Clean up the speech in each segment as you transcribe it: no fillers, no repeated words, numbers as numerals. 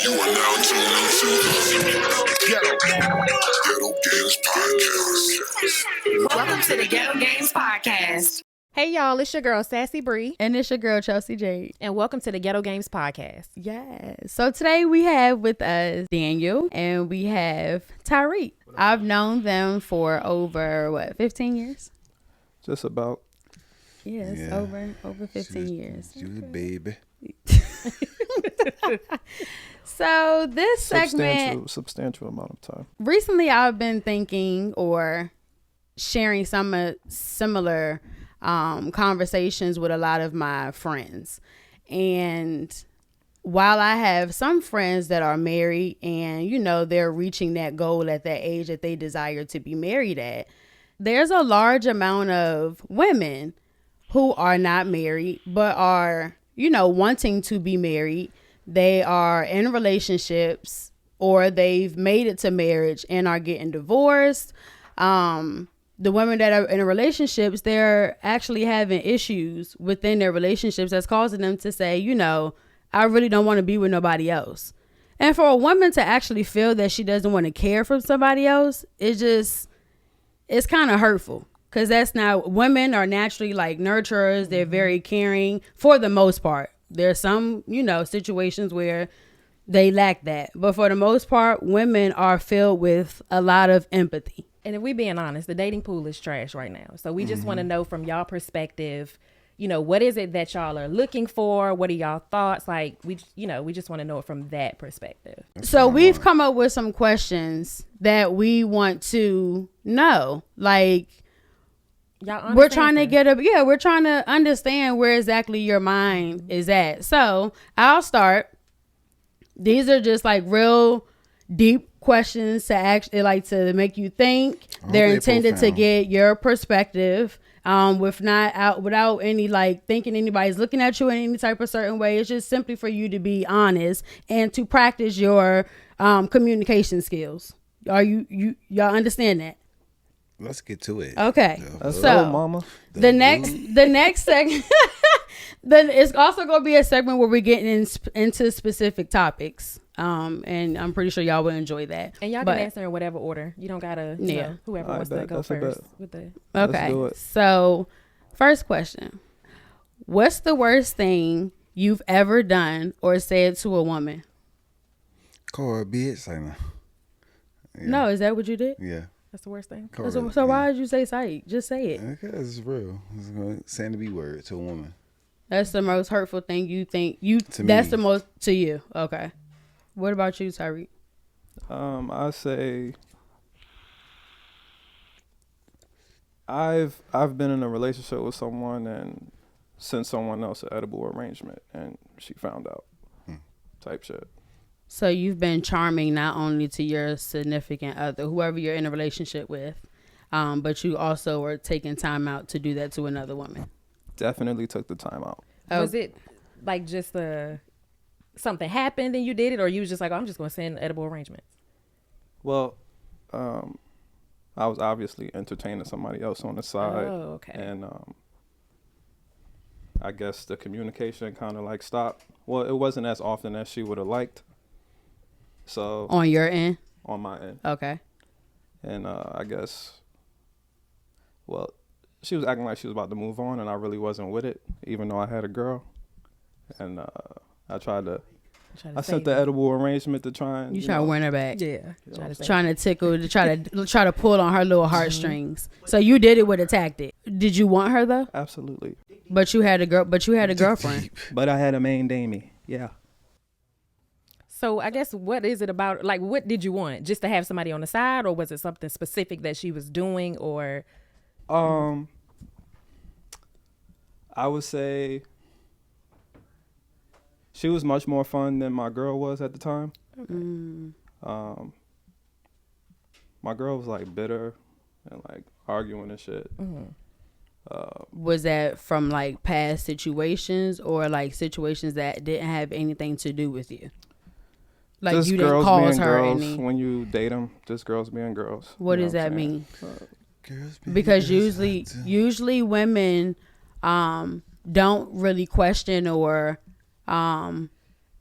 You are now tuned into the Ghetto Games Podcast. Welcome to the Ghetto Games Podcast. Hey y'all, it's your girl Sassy Brei. And it's your girl Chelsea Jade. And welcome to the Ghetto Games Podcast. Yes. So today we have with us Daniel and we have Tyrike. I've known them for over 15 years? Just about. Yes, Yeah. over 15 years. She was a baby. So this segment, substantial amount of time. recently I've been thinking or sharing some similar conversations with a lot of my friends. And while I have some friends that are married and, you know, they're reaching that goal at that age that they desire to be married at, there's a large amount of women who are not married but are, you know, wanting to be married. They are in relationships or they've made it to marriage and are getting divorced. The women that are in relationships, they're actually having issues within their relationships that's causing them to say, you know, I really don't want to be with nobody else. And for a woman to actually feel that she doesn't want to care for somebody else, it's kind of hurtful. Because that's not, women are naturally like nurturers. They're very caring for the most part. There's some, you know, situations where they lack that. But for the most part, women are filled with a lot of empathy. And if we being honest, the dating pool is trash right now. So we just want to know from y'all perspective, you know, what is it that y'all are looking for? What are y'all thoughts? Like, we just want to know it from that perspective. So we've come up with some questions that we want to know. Like, Y'all we're trying to we're trying to understand where exactly your mind is at. So I'll start. These are just like real deep questions to actually like to make you think. They're intended to get your perspective. Without any like thinking anybody's looking at you in any type of certain way. It's just simply for you to be honest and to practice your communication skills. Are y'all understand that? Let's get to it. Okay. So, mama. The next segment, then it's also going to be a segment where we're getting into specific topics. And I'm pretty sure y'all will enjoy that. And y'all can answer in whatever order. You don't gotta, you know, whoever wants to go first with the. Okay. So, first question: what's the worst thing you've ever done or said to a woman? Call her a bitch. I know. Yeah. No, is that what you did? Yeah. That's the worst thing. So why did you say Sike? Just say it. Because it's real. It's saying the B word to a woman. That's the most hurtful thing you think To that's me. the most to you. Okay. What about you, Tyrike? I say I've been in a relationship with someone and sent someone else an edible arrangement and she found out. Type shit. So you've been charming not only to your significant other, whoever you're in a relationship with, but you also are taking time out to do that to another woman. Definitely took the time out. Was it like just something happened and you did it, or you was just like, oh, I'm just going to send edible arrangements? Well, I was obviously entertaining somebody else on the side. Oh, okay. And I guess the communication kind of like stopped. Well, it wasn't as often as she would have liked. So On your end? on my end. Okay. And I guess, well, she was acting like she was about to move on, and I really wasn't with it, even though I had a girl. And I sent the edible arrangement to try and You try to win her back. Yeah. Trying to tickle, to try to pull on her little heartstrings. So you did it with a tactic. Did you want her though? Absolutely. But you had a girlfriend. But I had a main damie. Yeah. So I guess what is it about? Like, what did you want? Just to have somebody on the side, or was it something specific that she was doing, or? I would say she was much more fun than my girl was at the time. Okay. My girl was like bitter and like arguing and shit. Was that from like past situations or like situations that didn't have anything to do with you? Like Just you didn't girls cause being her girls any. when you date them. Just girls being girls. What You know does that I'm saying? mean? Because usually women don't really question or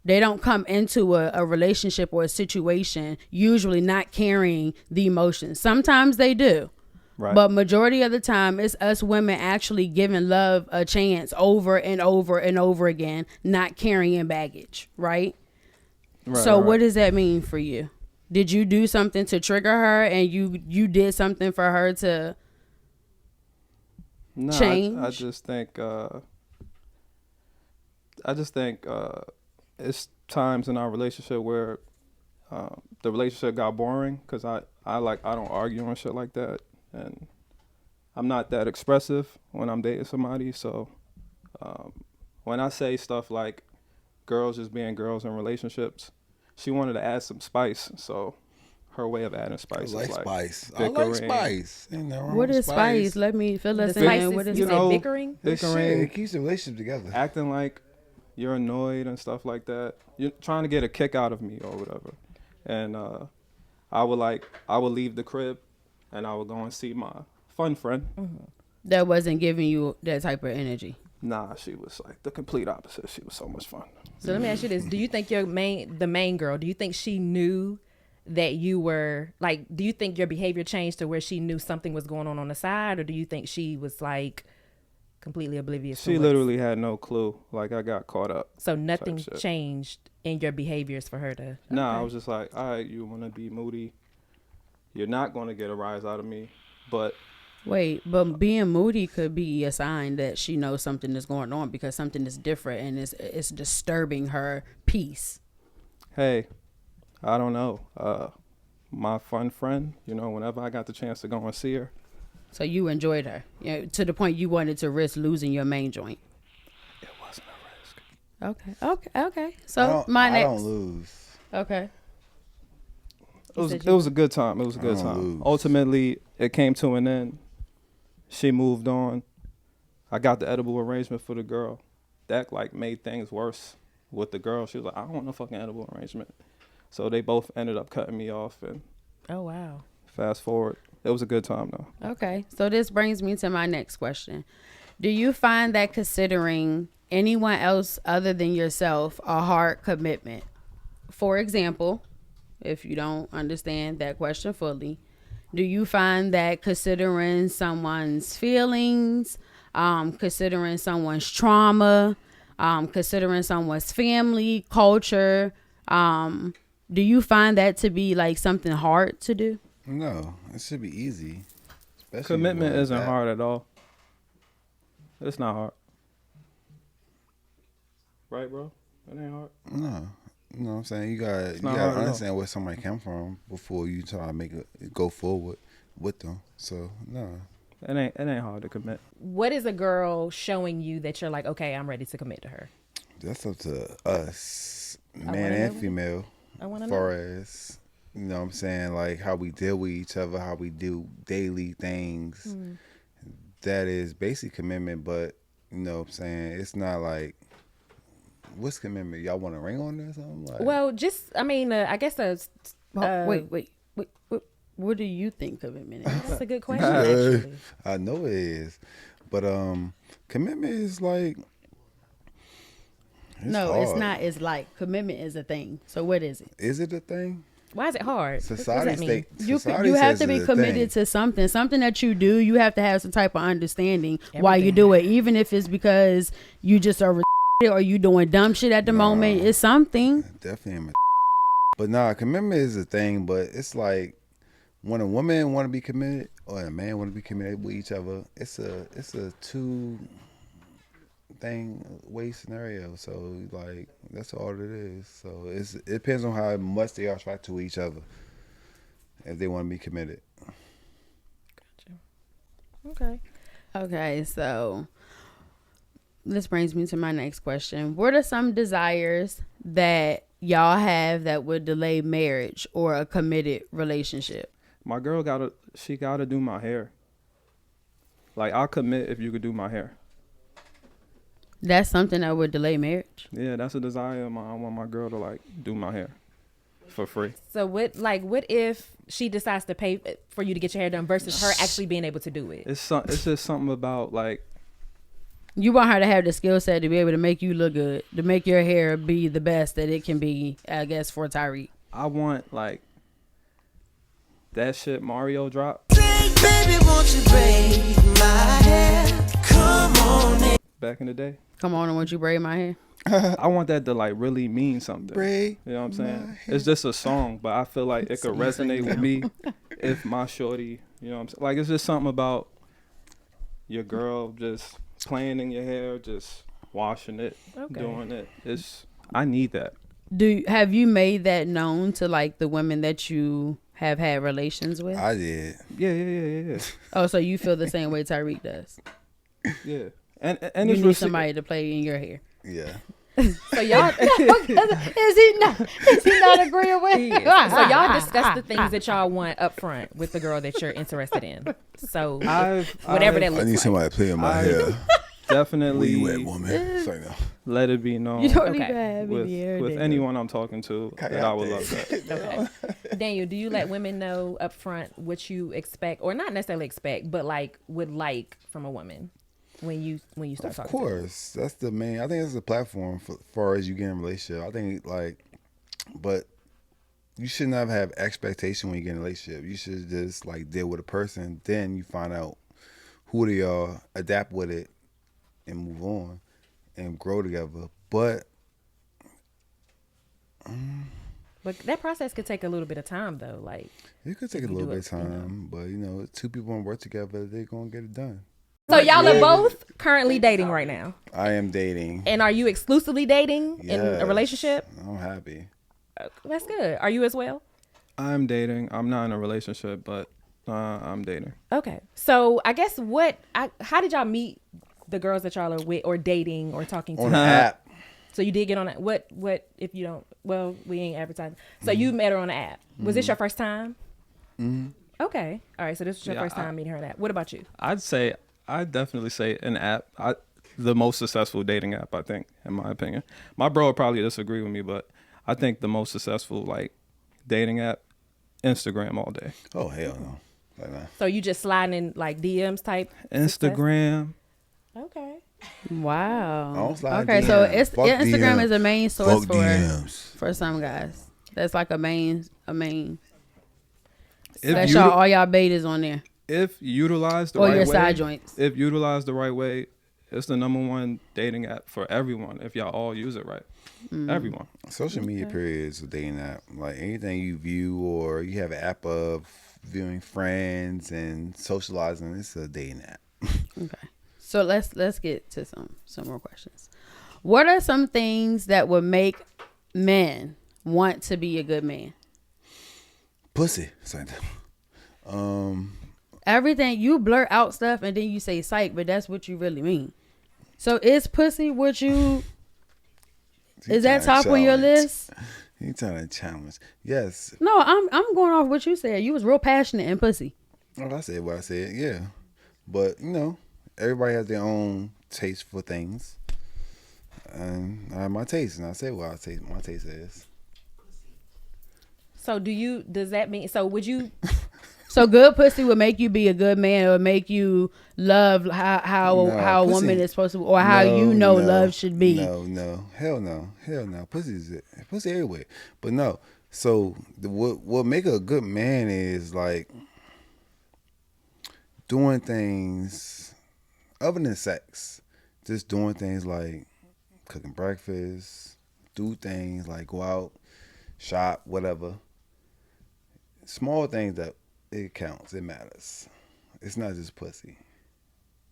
They don't come into a relationship or a situation usually not carrying the emotions. Sometimes they do. Right. But majority of the time, it's us women actually giving love a chance over and over and over again, not carrying baggage, right? So what does that mean for you? Did you do something to trigger her, and you did something for her to change? I just think it's times in our relationship where the relationship got boring because I don't argue and shit like that. And I'm not that expressive when I'm dating somebody. So when I say stuff like girls just being girls in relationships, she wanted to add some spice. So her way of adding spice I like is like spice. bickering. I like spice. Ain't nothing wrong What with is spice? Let me fill us in. What is you it? know, bickering? Bickering. It keeps the relationship together. Acting like you're annoyed and stuff like that. You're trying to get a kick out of me or whatever. And I would leave the crib and I would go and see my fun friend. Mm-hmm. That wasn't giving you that type of energy. Nah, she was like the complete opposite. She was so much fun. So let me ask you this. Do you think the main girl, do you think she knew that you were like, do you think your behavior changed to where she knew something was going on the side? Or do you think she was like completely oblivious? She literally had no clue. Like I got caught up. So nothing changed in your behaviors for her to. Nah, okay. I was just like, all right, you want to be moody. You're not going to get a rise out of me. But But being moody could be a sign that she knows something is going on because something is different and it's disturbing her peace. Hey, I don't know. My fun friend, whenever I got the chance to go and see her. So you enjoyed her, to the point you wanted to risk losing your main joint. It wasn't a risk. Okay. So I don't lose. Okay. It was a good time. It was a good time. Lose. Ultimately, it came to an end. She moved on. I got the edible arrangement for the girl. That made things worse with the girl. She was like, I don't want no fucking edible arrangement. So they both ended up cutting me off. And oh wow. Fast forward, it was a good time though. Okay, so this brings me to my next question. Do you find that considering anyone else other than yourself a hard commitment? For example, if you don't understand that question fully, do you find that considering someone's feelings, considering someone's trauma, considering someone's family, culture, do you find that to be like something hard to do? No, it should be easy. Especially Commitment isn't hard at all. It's not hard. Right, bro? It ain't hard. No. You know what I'm saying? You gotta understand where somebody come from before you try to make it go forward with them. So no. It ain't hard to commit. What is a girl showing you that you're like, okay, I'm ready to commit to her? That's up to us, man and female. I want to know. As far as, you know what I'm saying, like how we deal with each other, how we do daily things. That is basic commitment, but you know what I'm saying, it's not like, what's commitment? Y'all want a ring on there or something? Like, Well, I guess Wait. What do you think commitment is? that's a good question, actually. I know it is, but commitment is like, No, hard. it's not. It's like commitment is a thing. So what is it? Is it a thing? Why is it hard? Society what does that mean? Society You have says to be it's a committed thing. to something that you do. You have to have some type of understanding why you do it, even if it's because you just are or you doing dumb shit at the moment. It's something. Definitely am a but nah, commitment is a thing, but it's like when a woman want to be committed or a man want to be committed with each other, it's a two thing way scenario. So like that's all it is. So it depends on how much they are attracted to each other if they want to be committed. Okay. Okay, so this brings me to my next question. What are some desires that y'all have that would delay marriage or a committed relationship? My girl gotta do my hair. Like, I'll commit if you could do my hair. That's something that would delay marriage. Yeah, that's a desire of mine. I want my girl to like do my hair for free. So what if she decides to pay for you to get your hair done versus her actually being able to do it? It's just something about like You want her to have the skill set to be able to make you look good, to make your hair be the best that it can be, I guess, for Tyreke. I want like that shit Mario dropped. Baby, won't you braid my hair? Come on in. Back in the day. Come on, and won't you braid my hair? I want that to like really mean something. Braid You know what I'm saying? It's just a song, but I feel like it could resonate with me if my shorty, you know what I'm saying? Like it's just something about your girl just playing in your hair, just washing it, doing it. I need that. Have you made that known to like the women that you have had relations with? I did. Yeah. Oh, so you feel the same way Tyreke does? Yeah. And You it's need somebody to play in your hair. Yeah. So y'all, Is he not agreeing with? so y'all discuss the things that y'all want up front with the girl that you're interested in. So whatever that I looks need like. somebody to play in my hair. Where definitely you at, woman? It's like, no. let it be known You don't Okay. even have with, any hair. with Daniel. anyone I'm talking to that I would love that. Okay. Daniel, do you let women know up front what you expect, or not necessarily expect, but like would like from a woman when you start Of talking? course, that's the main. I think that's the platform for far as you get in a relationship. I think like, but you should not have expectation when you get in a relationship. You should just like deal with a person. Then you find out who they are, adapt with it, and move on, and grow together. But But that process could take a little bit of time, though. Like it could take a you little do bit of it, you know. time. But you know, two people want to work together. They're gonna get it done. so, y'all are both currently dating right now, I am dating. and are you exclusively dating in a Yes. relationship? I'm happy. That's good. Are you as well? I'm dating. I'm not in a relationship, but I'm dating. Okay. So I guess how did y'all meet the girls that y'all are with or dating or talking to? On the app. So you did get on that. What if you don't? Well, we ain't advertising. So you met her on the app. Was this your first time? Mm-hmm. Okay. All right. So this was your Yeah, first time meeting her on that. What about you? I'd definitely say an app. The most successful dating app, I think, in my opinion. My bro would probably disagree with me, but I think the most successful like dating app, Instagram all day. Oh hell no. Like, nah. So you just sliding in like DMs type? Instagram. Okay. Wow. I don't slide Okay, so DMs. Fuck Instagram DMs. is a main source Fuck DMs. for some guys. That's like a main. If That's you- all y'all bait is on there. If utilized the Or right your way, side joints. If utilized the right way, it's the #1 dating app for everyone. If y'all all use it right, everyone. Social media period is a dating app. Like anything you view or you have an app of viewing friends and socializing, it's a dating app. Okay. So let's get to some more questions. What are some things that would make men want to be a good man? Pussy. It's like that. Everything you blurt out stuff and then you say psych, but that's what you really mean. So is pussy what you? Is that top on your list? He trying to challenge. Yes. No, I'm going off what you said. You was real passionate in pussy. Oh, I said what I said. Yeah, but you know, everybody has their own taste for things, and I have my taste, and I say what my taste is. So does that mean? So would you? So good pussy would make you be a good man, or make you love how a woman pussy- is supposed to, or how No, love should be. No, hell no. Pussy everywhere. But no. So what make a good man is like doing things other than sex. Just doing things like cooking breakfast, do things like go out, shop, whatever. Small things that it counts. It matters. It's not just pussy.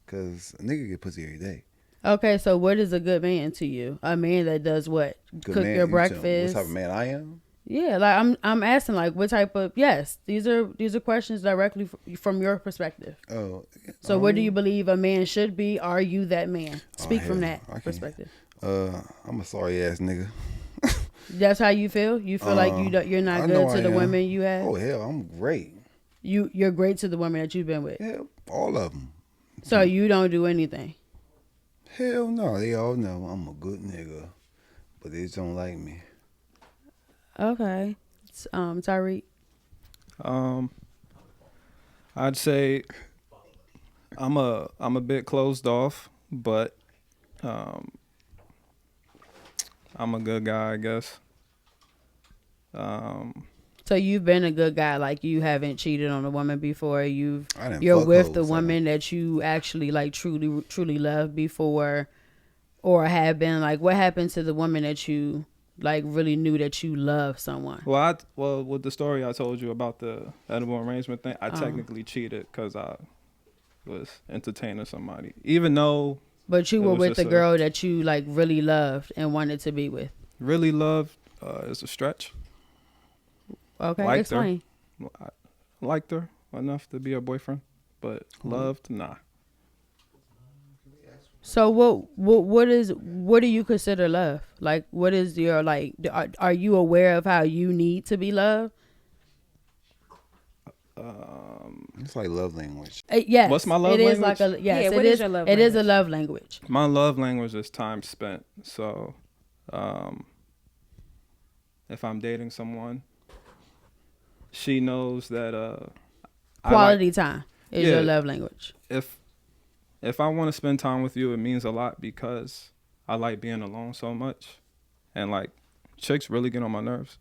Cause a nigga get pussy every day. Okay, so what is a good man to you? A man that does what? Good Cook man, your you breakfast. tell me what type of man I am? Yeah, like I'm asking like what type of these are questions directly from your perspective. Oh. So what do you believe a man should be? Are you that man? Speak from hell, that I can't. perspective. I'm a sorry ass nigga. That's how you feel? You feel like you're not I know good to I the am. women you have? Oh hell, I'm great. You're great to the women that you've been with. Yeah, all of them. So you don't do anything. Hell no, they all know I'm a good nigga, but they just don't like me. Okay. Tyreke. I'd say I'm a bit closed off, but I'm a good guy, I guess. So you've been a good guy, like you haven't cheated on a woman before. I didn't You're fuck with hoes, the so- woman that you actually like truly loved before, or have been. Like, what happened to the woman that you like really knew that you loved someone? Well, with the story I told you about the edible arrangement thing, I technically cheated because I was entertaining somebody, even though. But you it were was with just the girl that you like really loved and wanted to be with. Really loved is a stretch. Okay, Liked explain. her. I liked her enough to be her boyfriend, but loved, nah. So what do you consider love? Like, what is your like? Are you aware of how you need to be loved? It's like love language. Yes. What's my love It is language? like a yes. Yeah, it what is. is your love It is a language? love language. My love language is time spent. So, if I'm dating someone, she knows that Quality time is Yeah. your love language. If I want to spend time with you, it means a lot because I like being alone so much, and like chicks really get on my nerves.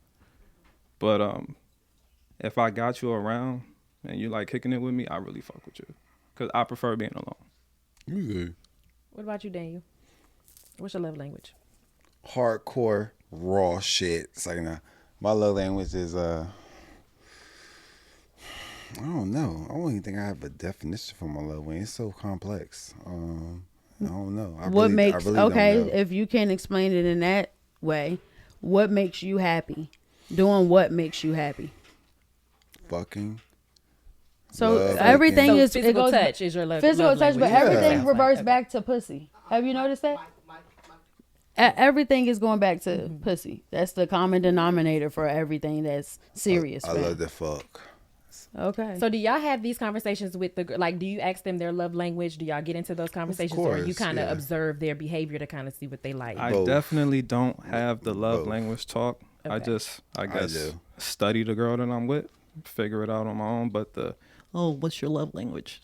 But if I got you around and you like kicking it with me, I really fuck with you because I prefer being alone. You good. What about you, Daniel? What's your love language? Hardcore raw shit. It's like my love language is I don't know. I don't even think I have a definition for my love language. It's so complex. I don't know. I really don't know. If you can't explain it in that way, what makes you happy? Doing what makes you happy? Fucking. So Love, everything So is physical it goes touch is your love physical love touch, but language. everything Sounds reverts like. back to pussy. Have you noticed that? Everything is going back to pussy. That's the common denominator for everything that's serious. I love the fuck. Okay. So do y'all have these conversations with the like? Do you ask them their love language? Do y'all get into those conversations, or you course, kind of yeah. observe their behavior to kind of see what they like? I Both. definitely don't have the love Both. language talk. I Okay. just, I guess, do. study the girl that I'm with, figure it out on my own. But what's your love language?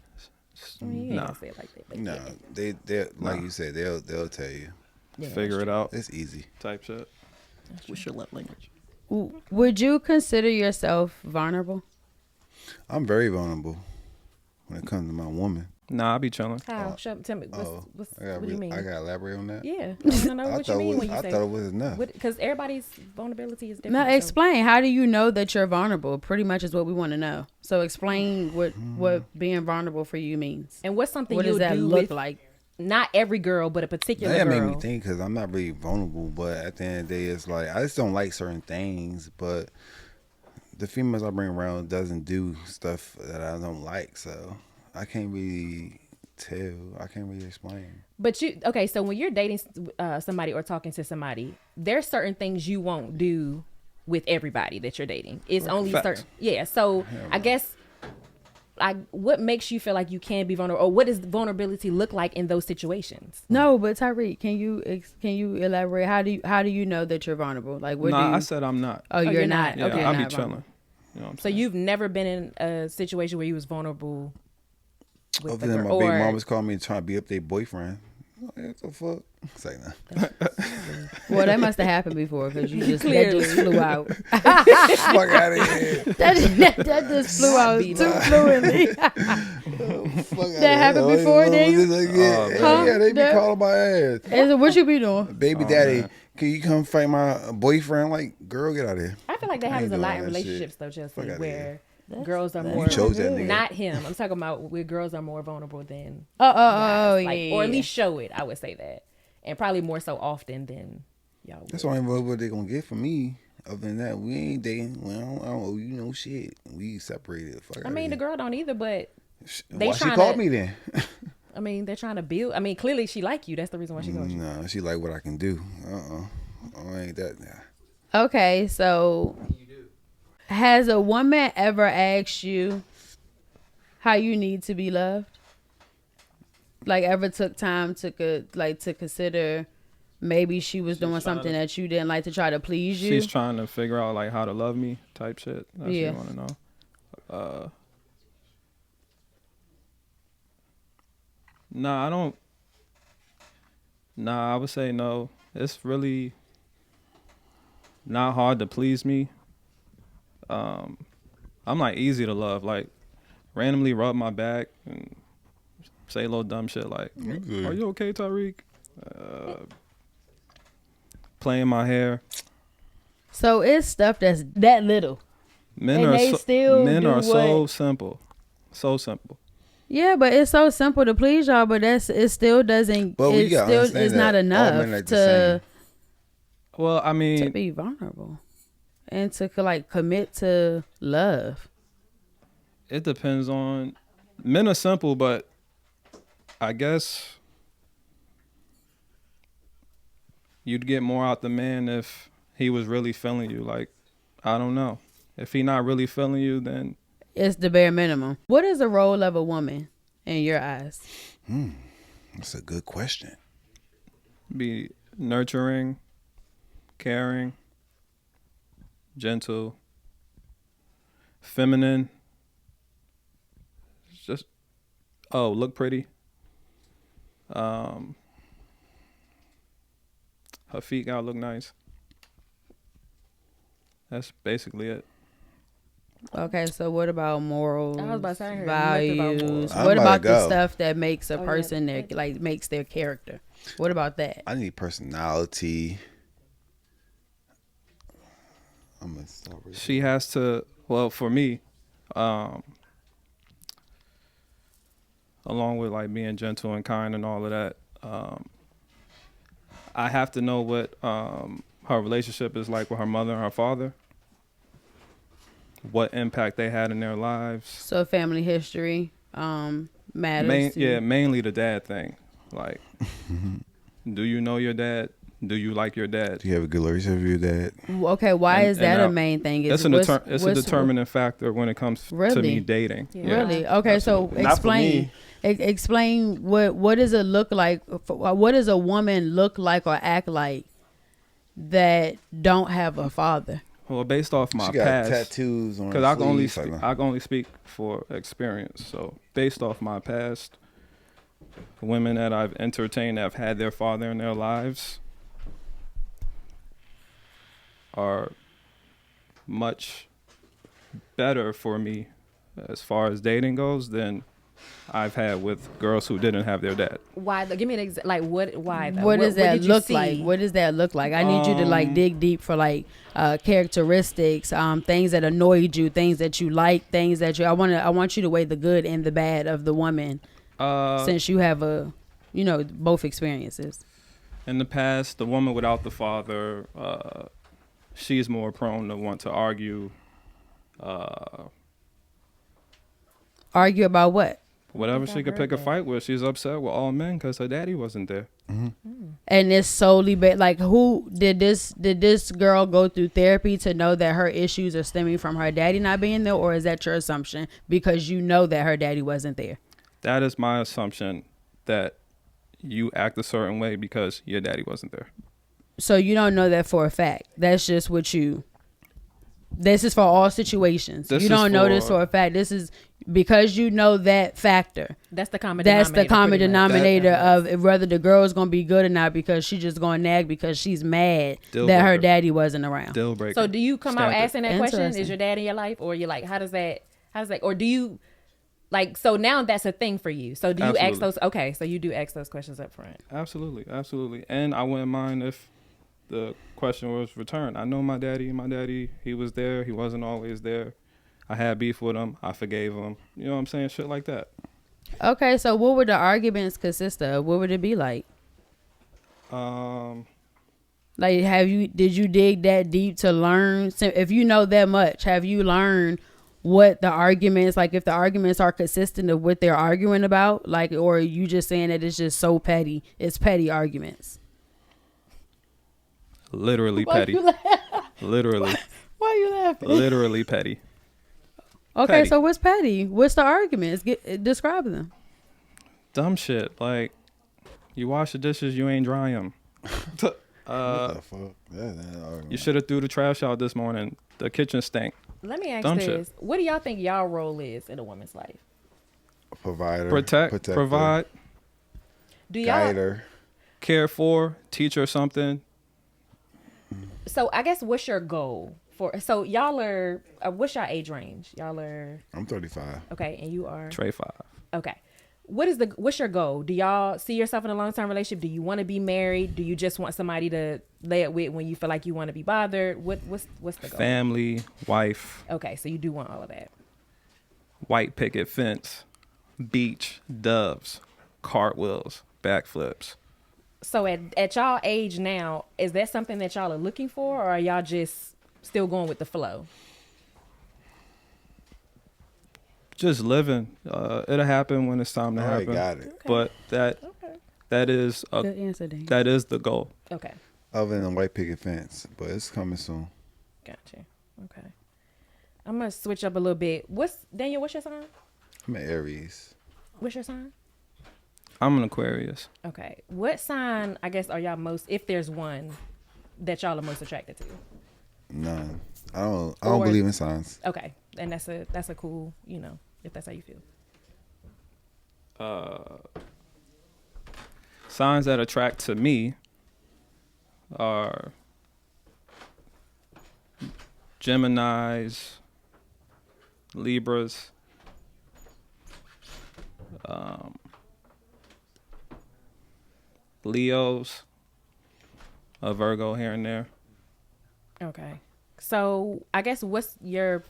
I mean, you ain't Nah, gonna say it like that. But No, yeah. they like you said, they'll tell you. Yeah, figure it out It's easy. type shit. What's your love language? Would you consider yourself vulnerable? I'm very vulnerable when it comes to my woman. Nah, I be chilling. How? Tell me. What do you mean? I gotta elaborate on that. Yeah, I want to know I what you thought mean when you I say. thought it was enough. Because everybody's vulnerability is different. No, so- explain. How do you know that you're vulnerable? Pretty much is what we want to know. So explain what being vulnerable for you means. And what's something What you'll does that do look with like? not every girl, but a particular That girl? made me think because I'm not really vulnerable, but at the end of the day, it's like I just don't like certain things. But the females I bring around doesn't do stuff that I don't like, so I can't really tell. I can't really explain. But so when you're dating somebody or talking to somebody, there's certain things you won't do with everybody that you're dating. It's only Facts. certain. Yeah. So I guess like what makes you feel like you can be vulnerable, or what does vulnerability look like in those situations? No, but Tyrike, can you elaborate? How do you know that you're vulnerable? Like what do Nah, you? I said I'm not. Oh, you're not. Yeah, Okay, I'll be not chilling. vulnerable. You know what I'm So saying? you've never been in a situation where you was vulnerable with Other the than girl, my baby or mamas call me trying to beat up their boyfriend. What the fuck? It's like, nah. Well, that must have happened before because that just flew out. Fuck out of here. that just flew out too fluently. That happened before, Daniel? Yeah, they be That- calling my ass. And so what you be doing? Baby daddy, can you come fight my boyfriend? Like, girl, get out of here. I feel like that I happens ain't a lot doing in that shit. relationships though, Chelsea, Fuck outta where girls are more. You chose that nigga. Not him. I'm talking about where girls are more vulnerable than Oh, guys, yeah, like, yeah. or at least show it. I would say that, and probably more so often than y'all. That's would. the only what they gonna get from me. Other than that, we ain't dating. I don't owe you no shit. We separated. Fuck I mean, the girl don't either, but they why she tryna- called me then? I mean, they're trying to build. I mean, clearly she like you. That's the reason why she called you. No, she like what I can do. I ain't that. Nah. Okay, so has a woman ever asked you how you need to be loved? Like ever took time to consider maybe she was doing something that you didn't like to try to please you? She's trying to figure out like how to love me type shit. That's Yeah. what you want to know. Nah, I don't. Nah, I would say no. It's really not hard to please me. I'm like easy to love. Like randomly rub my back and say a little dumb shit like, "Are you okay, Tyrike?" Playing my hair. So it's stuff that's that little. Men And are they still men do are so what? simple, so simple. Yeah, but it's so simple to please y'all, but it still doesn't. But we It gotta still understand is not that all enough men ain't the to Well, I mean, be vulnerable and to like commit to love. it depends on. Men are simple, but I guess you'd get more out the man if he was really feeling you. Like, I don't know. If he not really feeling you, then It's the bare minimum. What is the role of a woman in your eyes? That's a good question. be nurturing, caring, gentle, feminine. Just look pretty. Her feet gotta look nice. That's basically it. Okay, so what about morals, I was about to say, I heard nothing about values? morals. I'm What about about to the go. stuff that makes a yeah. person their like makes their character? What about that? I need personality. I'm gonna stop right She has to. Well, for me, along with like being gentle and kind and all of that, I have to know what her relationship is like with her mother and her father. What impact they had in their lives. So family history matters. to you. Mainly the dad thing. Like, do you know your dad? Do you like your dad? Do you have a good relationship with your dad? Okay, why is that a now, main thing? It's a determining factor when it comes to Really? me dating. Yeah. Really? Okay, Absolutely. so Not for explain. me. Explain what does it look like? What does a woman look like or act like that don't have a father? Well, based off my She got past, tattoos on her because I sleeves. can only speak for experience. So based off my past, women that I've entertained that have had their father in their lives are much better for me as far as dating goes than I've had with girls who didn't have their dad. Why? Give me an example. Like what? Why? Though? What does that did you look see? like? What does that look like? I need you to like dig deep for like characteristics, things that annoyed you, things that you like, things that you. I want you to weigh the good and the bad of the woman, since you have both experiences. In the past, the woman without the father, she's more prone to want to argue. Argue about what? Whatever she could pick a fight with, she's upset with all men because her daddy wasn't there. And it's solely like who did this girl go through therapy to know that her issues are stemming from her daddy not being there, or is that your assumption because you know that her daddy wasn't there? That is my assumption, that you act a certain way because your daddy wasn't there. So you don't know that for a fact. That's just what you. This is for all situations. You don't know this for a fact. This is because you know that factor. That's the common. That's the common denominator of of whether the girl's gonna be good or not because she just gonna nag because she's mad Deal that her breaker. daddy wasn't around. Deal breaker. So do you come out Standard. asking that question? Interesting. Is your dad in your life, or you're like, how does that, or do you, like, so now that's a thing for you? So do you ask Absolutely. those? Okay, so you do ask those questions up front. Absolutely. And I wouldn't mind if the question was returned. I know my daddy, he was there. He wasn't always there. I had beef with him. I forgave him. You know what I'm saying? Shit like that. Okay, so what would the arguments consist of? What would it be like? Like, did you dig that deep to learn? So if you know that much, have you learned what the arguments, like if the arguments are consistent of what they're arguing about? Like, or are you just saying that it's just so petty? It's petty arguments. Literally Why petty. you laugh? Literally. Why are you laughing? Literally petty. Okay, Petty. so what's petty? What's the arguments? Describe them. Dumb shit. Like, you wash the dishes, you ain't dry them. what the fuck? You should have threw the trash out this morning. The kitchen stank. Let me ask Dumb this: shit. what do y'all think y'all role is in a woman's life? Provider, Protect, protector, provide. Do y'all? guider. care for, teach her something. So I guess what's your goal for? So y'all are. What's your age range? Y'all are. I'm 35. Okay, and you are. Trey 5. Okay. What's your goal? Do y'all see yourself in a long-term relationship? Do you want to be married? Do you just want somebody to lay it with when you feel like you want to be bothered? What's the goal? Family, wife, Okay, so you do want all of that. white picket fence, beach, doves, cartwheels, backflips. So at y'all age now, is that something that y'all are looking for, or are y'all just still going with the flow? Just living. It'll happen when it's time to I happen. got it. But that is Good answer, Dan. that is the goal. Okay, Other than white picket fence, but it's coming soon. gotcha. Okay, I'm gonna switch up a little bit. Daniel? What's your sign? I'm an Aries. What's your sign? I'm an Aquarius. Okay, what sign? I guess are y'all most, if there's one, that y'all are most attracted to? None. I don't Or- believe in signs. Okay, and that's a cool, if that's how you feel. Signs that attract to me are Geminis, Libras, Leos, a Virgo here and there. Okay, so I guess what's your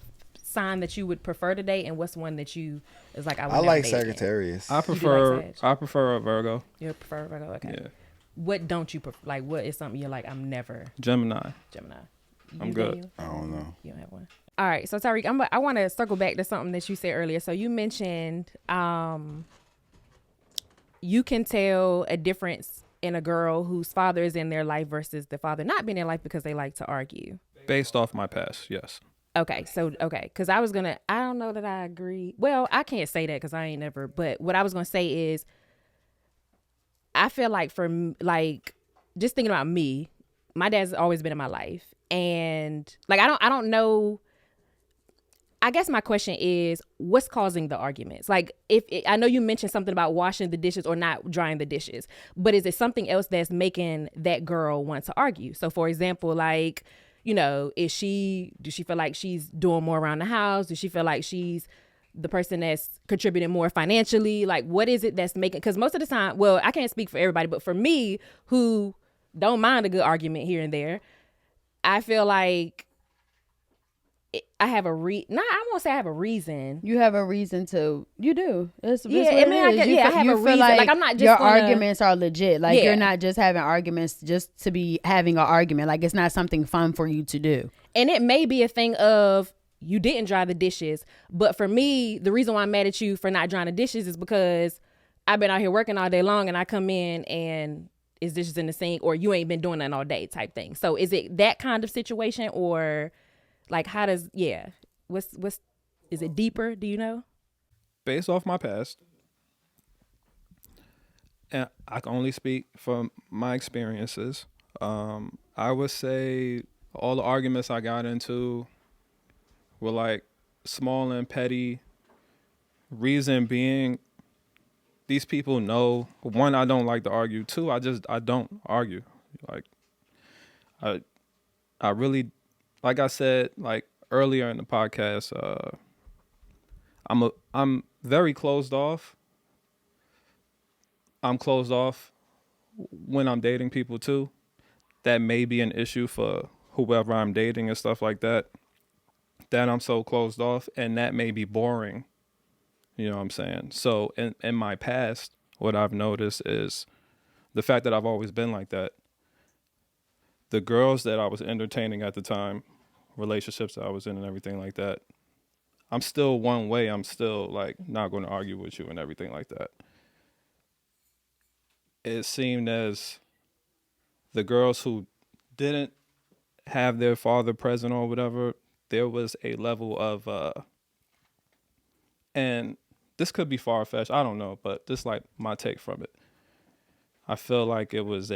sign that you would prefer to date, and what's one that you is like I would I never like date again? Sagittarius. do I like prefer Sag? I prefer a Virgo. You prefer Virgo? Okay. Yeah. What don't you prefer? Like, what is something you're like, I'm never Gemini. Gemini? I'm good. Daniel? I don't know. You don't have one. All right. So Tyrike, I want to circle back to something that you said earlier. So you mentioned you can tell a difference in a girl whose father is in their life versus the father not being in their life because they like to argue. Based off my past, yes. Okay. So, because I don't know that I agree. Well, I can't say that because I ain't never, but what I was going to say is I feel like just thinking about me, my dad's always been in my life. And like, I don't know. I guess my question is, what's causing the arguments? Like, I know you mentioned something about washing the dishes or not drying the dishes, but is it something else that's making that girl want to argue? So, for example, like, does she feel like she's doing more around the house? Does she feel like she's the person that's contributing more financially? Like, what is it that's making? Because most of the time, well, I can't speak for everybody, but for me, who don't mind a good argument here and there, I feel like I have I won't say I have a reason. You have a reason to. You do. It's Yeah, what I mean, I it is. guess- You yeah, I feel- have you a feel reason. Like, I'm not just your gonna- arguments are legit. Like Yeah. you're not just having arguments just to be having an argument. Like it's not something fun for you to do. And it may be a thing of you didn't dry the dishes. But for me, the reason why I'm mad at you for not drying the dishes is because I've been out here working all day long and I come in and it's dishes in the sink, or you ain't been doing that all day type thing. So is it that kind of situation, or like what's is it deeper? Do you know? Based off my past, and I can only speak from my experiences, I would say all the arguments I got into were like small and petty. Reason being, these people know, one, I don't like to argue. Two, I don't argue. Like, I really, like I said, like earlier in the podcast, I'm very closed off. I'm closed off when I'm dating people too. That may be an issue for whoever I'm dating and stuff like that. That I'm so closed off, and that may be boring. You know what I'm saying? So in my past, what I've noticed is the fact that I've always been like that. The girls that I was entertaining at the time, relationships that I was in and everything like that, I'm still one way. I'm still like not going to argue with you and everything like that. It seemed as the girls who didn't have their father present or whatever, there was a level of, and this could be far-fetched, I don't know, but this is like my take from it. I feel like it was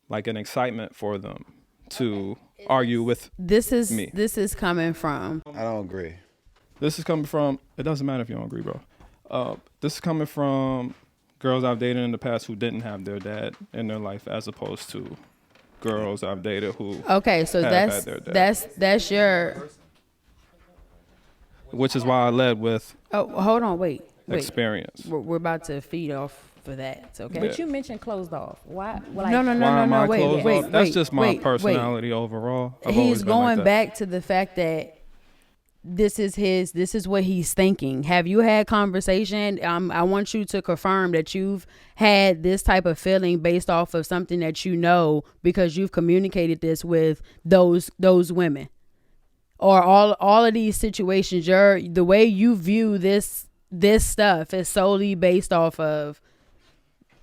like an excitement for them to argue with This is me. This is coming from. I don't agree. This is coming from, it doesn't matter if you don't agree, bro. This is coming from girls I've dated in the past who didn't have their dad in their life, as opposed to girls I've dated who Okay, so have that's had their dad. that's your. Which is why I led with Oh, hold on, wait. experience. We're about to feed off for that. Okay. But you mentioned closed off. Why? Like, No, Why am I closed wait. off? That's just my personality overall. I've always He's been like going that. back to the fact that this is what he's thinking. Have you had conversation? I want you to confirm that you've had this type of feeling based off of something that you know, because you've communicated this with those women, or all of these situations. The way you view this stuff is solely based off of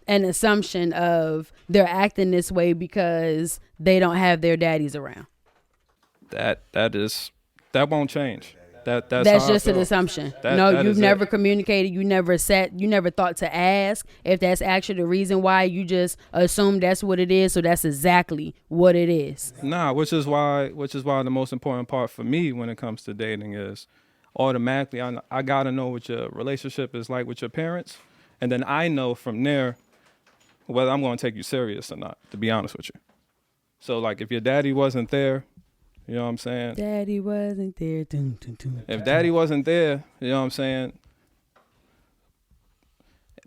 an assumption of they're acting this way because they don't have their daddies around. That won't change. That's Just how I an feel. assumption. That You've is never it. communicated. You never thought to ask if that's actually the reason why. You just assume that's what it is. So that's exactly what it is. Nah, which is why the most important part for me when it comes to dating is automatically I gotta know what your relationship is like with your parents, and then I know from there whether I'm gonna take you serious or not, to be honest with you. So like if your daddy wasn't there, you know what I'm saying? Daddy wasn't there. Dun, dun, dun. If daddy wasn't there, you know what I'm saying?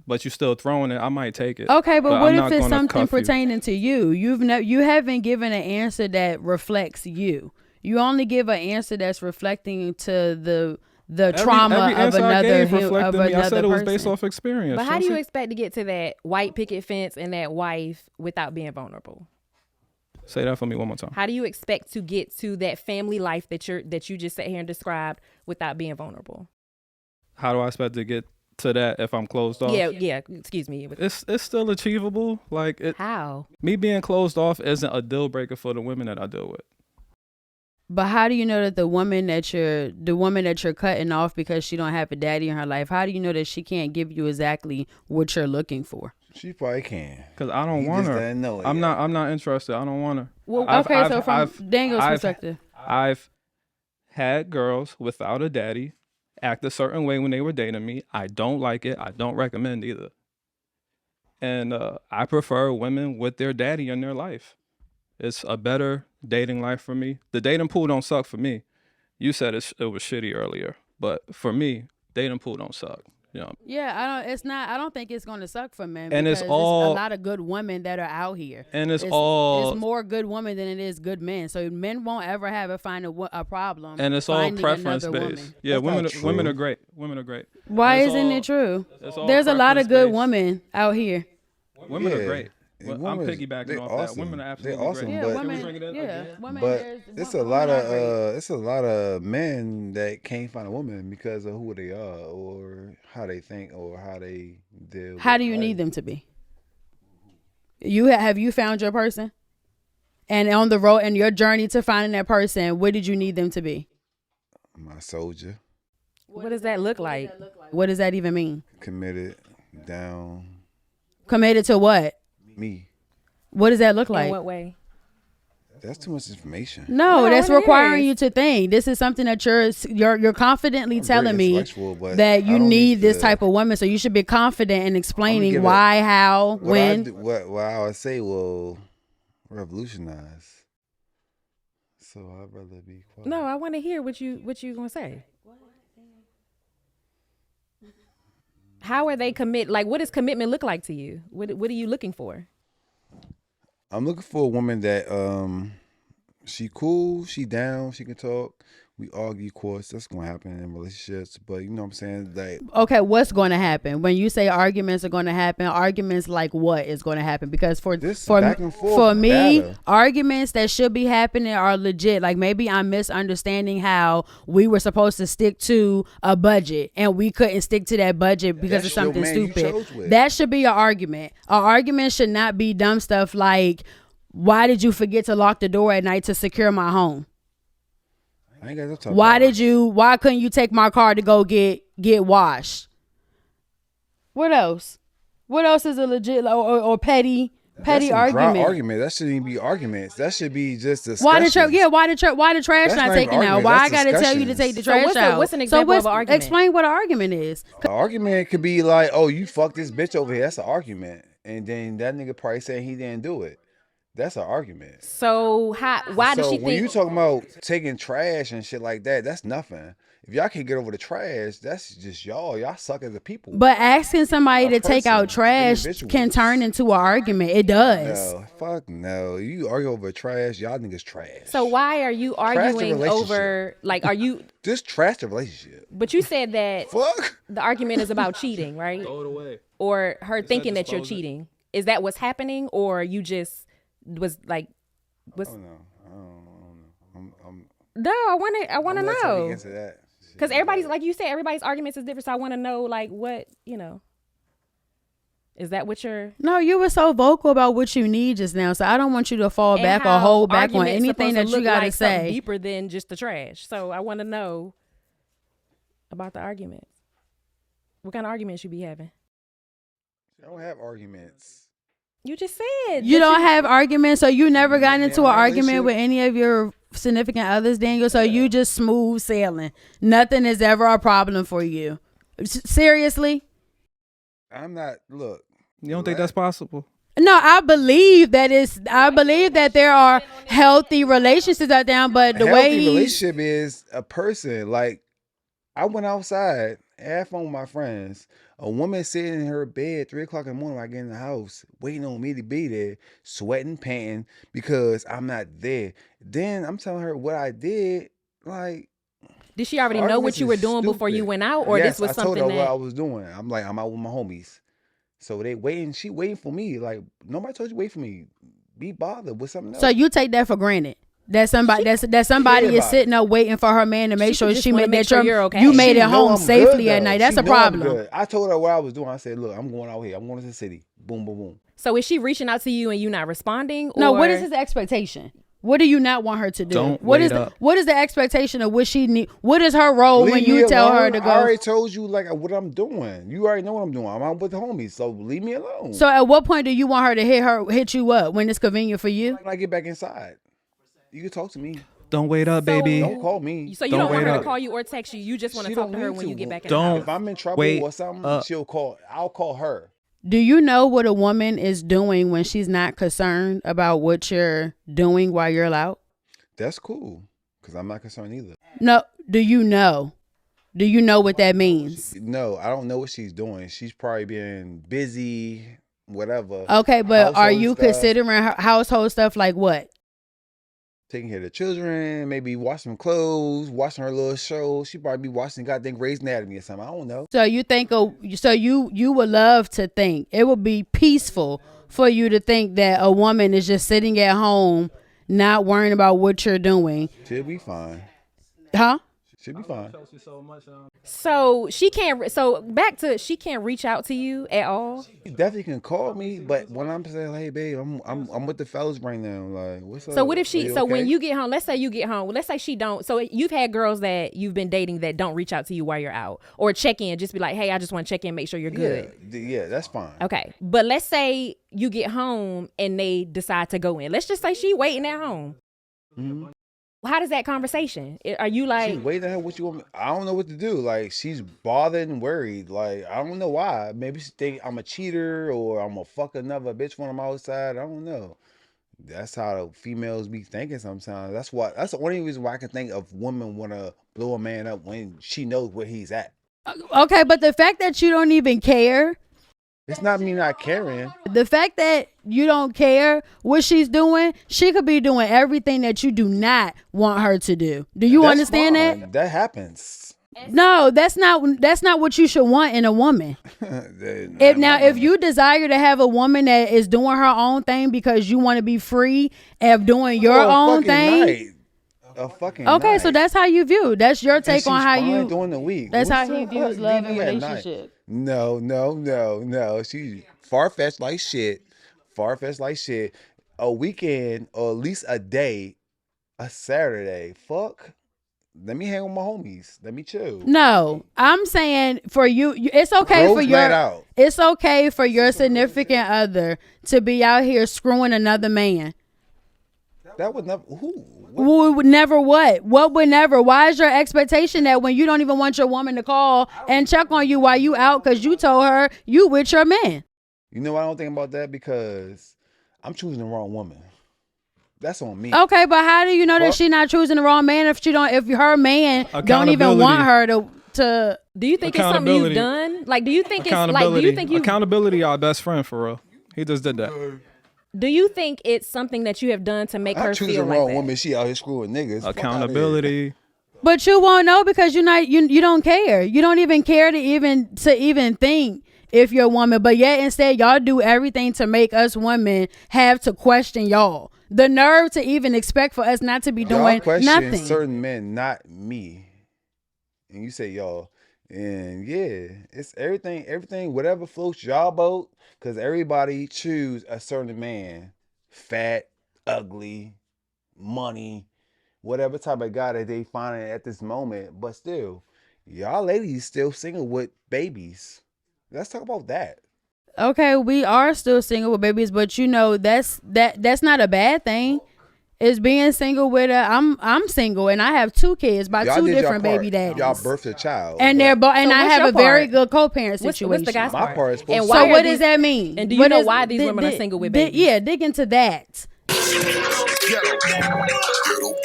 But you still throwing it, I might take it. Okay, but I'm what not if it's gonna something cuff you. pertaining to you? You haven't given an answer that reflects you. You only give an answer that's reflecting to the trauma every of answer I another gave reflected me. I said it was person. based off experience. but how do you Chelsea. expect to get to that white picket fence and that wife without being vulnerable? Say that for me one more time. How do you expect to get to that family life that you just sat here and described without being vulnerable? How do I expect to get to that if I'm closed off? Yeah. Excuse me. It's still achievable. Like How? me being closed off isn't a deal breaker for the women that I deal with. But how do you know that the woman that you're cutting off because she don't have a daddy in her life, how do you know that she can't give you exactly what you're looking for? She probably can. Cause I don't You want just her. didn't know it I'm yet. not interested. I don't want her. Well, I've- so from I've- Daniel's I've- perspective, I've had girls without a daddy act a certain way when they were dating me. I don't like it. I don't recommend either. And I prefer women with their daddy in their life. It's a better dating life for me. The dating pool don't suck for me. You said it was shitty earlier, but for me, dating pool don't suck. You know. yeah, I don't think it's gonna suck for men. And it's because all- a lot of good women that are out here. And it's all- it's more good women than it is good men. So men won't ever find a problem. And it's all finding preference another based. woman. Yeah, That's women not women true. are great. Women are great. Why And it's isn't all- it true? it's all There's a lot of good preference-based. women out here. Women are Yeah. great. And Well, I'm women, piggybacking they off awesome. that. Women are They absolutely awesome, great. Yeah, but Can we women. bring it in? Yeah, Okay. women. But there's it's a women lot are great. of it's a lot of men that can't find a woman because of who they are or how they think or how they deal. How with do you life. need them to be? Have you found your person? And on the road and your journey to finding that person, what did you need them to be? My soldier, What does that look like? What does that even mean? committed, down, Committed to what? me. What does that look In like? what way? That's too much information. No, No, that's it requiring is. you to think. This is something that you're confidently I'm telling very me intellectual, but that I you don't need this to- type of woman. So you should be confident in explaining give it- why, how, when. What I would say will revolutionize. So I'd rather be quiet. No, I want to hear what you gonna say. How are they commit? Like, what does commitment look like to you? What are you looking for? I'm looking for a woman that she cool, she down, she can talk. We argue, of course, that's gonna happen in relationships. But you know what I'm saying? Like Okay, what's going to happen when you say arguments are going to happen? Arguments like what is going to happen? Because for back and forth for me, data. arguments that should be happening are legit. Like maybe I'm misunderstanding how we were supposed to stick to a budget and we couldn't stick to that budget because That's of something your man you stupid. chose with. That should be an argument. An argument should not be dumb stuff like, "Why did you forget to lock the door at night to secure my home? I ain't got no time. Why couldn't you take my car to go get washed?" What else? What else is a legit or petty? petty That's some dry argument. argument. That shouldn't even be arguments. That should be just discussion. Why the trash That's not not taken even out? arguments, Why I that's gotta tell you to discussions. take the So trash what's out? what's an example of an argument? Explain what an argument is. An argument could be like, oh, you fucked this bitch over here. That's an argument. And then that nigga probably saying he didn't do it. That's an argument. So why does So she when you think? talking about taking trash and shit like that, that's nothing. If y'all can't get over the trash, that's just y'all. Y'all suck as a people. But asking somebody to take out person, trash individuals. can turn into an argument. It does. No, fuck no. You argue over trash, y'all niggas trash. So why are you the arguing relationship. over? Like, are you? Just trash the relationship. But you said that Fuck. the argument is about cheating, right? Throw it away. Or her thinking that you're dispose it. cheating. Is that what's happening, or you just was like, was? I don't know. No, I want to I'm not trying to know. get into that. Because everybody's, like you said, everybody's arguments is different. So I want to know, like, what, is that what you're... No, you were so vocal about what you need just now, so I don't want you to fall back or how hold back on arguments anything supposed that to you look gotta like something say. deeper than just the trash. So I want to know about the arguments. What kind of arguments you be having? I don't have arguments. You just said You that don't have arguments, so you never got into an my argument relationship- with any of your significant others, Daniel. So you just smooth sailing. Nothing is ever a problem for you. Seriously? I'm not. Look. You don't think that's possible? No, I believe that there are healthy relationships out there, but the a way healthy he's relationship is a person. Like, I went outside, had fun with my friends. A woman sitting in her bed 3 o'clock in the morning when I get in the house, waiting on me to be there, sweating, panting because I'm not there. Then I'm telling her what I did. Like, Did she already know what arguments you were is doing before you stupid. went out, or Yes, this was I told something her that? what I was doing. I'm like, I'm out with my homies. So they waiting. She waiting for me. Like, nobody told you wait for me. Be bothered with something else. so you take that for granted. That somebody that somebody is about sitting up waiting for her man to make She sure just she wanna made make that sure you're you're okay. you made She it know home I'm safely good, at though. night. That's She a know I'm problem. good. I told her what I was doing. I said, look, I'm going out here. I'm going to the city. Boom, boom, boom. So is she reaching out to you and you not responding? No, or? what is his expectation? What do you not want her to do? Don't What wait is up. what is the expectation of what she need? What is her role when Leave you me tell her alone. to I go? already told you like what I'm doing. You already know what I'm doing. I'm out with the homies, so leave me alone. So at what point do you want her to hit you up when it's convenient for you? When I get back inside, you can talk to me. Don't wait up, baby. Don't call me. So you Don't don't want wait her up. to call you or text you. You just want to She talk don't to her need when you to. get back in Don't the If house. I'm in trouble wait or something, up. she'll call. I'll call her. Do you know what a woman is doing when she's not concerned about what you're doing while you're out? That's cool, cause I'm not concerned either. No. Do you know? Do you know what that means? No, I don't know what she's doing. She's probably being busy, whatever. Okay, but are Household you stuff. considering her household stuff like what? Taking care of the children, maybe washing clothes, watching her little show. She probably be watching goddamn Grey's Anatomy or something. I don't know. So you think you would love to think it would be peaceful for you to think that a woman is just sitting at home not worrying about what you're doing. She'll be fine. Huh? She'll be fine. So she can't. So back to she can't reach out to you at all. She definitely can call me, but when I'm saying, hey, babe, I'm with the fellas right now. Like, what's up? So what if Are she? you So when okay? you get home, let's say you get home. Let's say she don't. So you've had girls that you've been dating that don't reach out to you while you're out or check in. Just be like, hey, I just want to check in, make sure you're good. Yeah, that's fine. Okay, but let's say you get home and they decide to go in. Let's just say she waiting at home. Mm-hmm. How does that conversation? Are you like? She waiting her. What you want? I don't know what to do. Like, she's bothered and worried. Like, I don't know why. Maybe she think I'm a cheater or I'm gonna fuck another bitch when I'm outside. I don't know. That's how the females be thinking sometimes. That's the only reason why I can think of women want to blow a man up when she knows where he's at. Okay, but the fact that you don't even care, It's not me not caring. the fact that you don't care what she's doing, she could be doing everything that you do not want her to do. Do you That's understand fine. that? That happens. No, that's not what you should want in a woman. If you desire to have a woman that is doing her own thing because you want to be free of doing your own thing. A fucking Okay, night. so that's how you view. That's your And take she's on how fine you. during the week. That's What's how he up? views Leave love me and at night. relationship. No. She far-fetched like shit. Far-fetched like shit. A weekend or at least a day, a Saturday. Fuck. let me hang with my homies. Let me chill. No, I'm saying for you, it's okay Growth for your. let out. It's okay for your significant other to be out here screwing another man. That would never. Who? Would never what? What would never? Why is your expectation that when you don't even want your woman to call and check on you while you out because you told her you with your man? You know why I don't think about that? Because I'm choosing the wrong woman. That's on me. Okay, but how do you know that she not choosing the wrong man if her man don't even want her to? Do you think it's something you've done? Like, do you think it's like? Do you think you accountability? Our best friend for real. He just did that. Do you think it's something that you have done to make her choosing feel the like wrong that? woman. She out here screwing niggas. Accountability. But you won't know because you're not. You don't care. You don't even care to even think if you're a woman. But yet instead y'all do everything to make us women have to question y'all. The nerve to even expect for us not to be doing nothing. Certain men, not me. And you say y'all. And yeah, it's everything, whatever floats y'all boat, because everybody choose a certain man, fat, ugly, money, whatever type of guy that they find at this moment. But still, y'all ladies still single with babies. Let's talk about that. Okay, we are still single with babies, but you know that's not a bad thing. It's being single with I'm single and I have 2 kids by Y'all 2 did different y'all part. baby daddies. Y'all birthed a child. And they're both, and So I what's have your a very part? good co-parent What's situation. the guy's My part? part is supposed And to why So are what these- does that mean? And do you know why these women are single with babies? Yeah, dig into that. Ghetto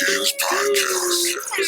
Games Podcast.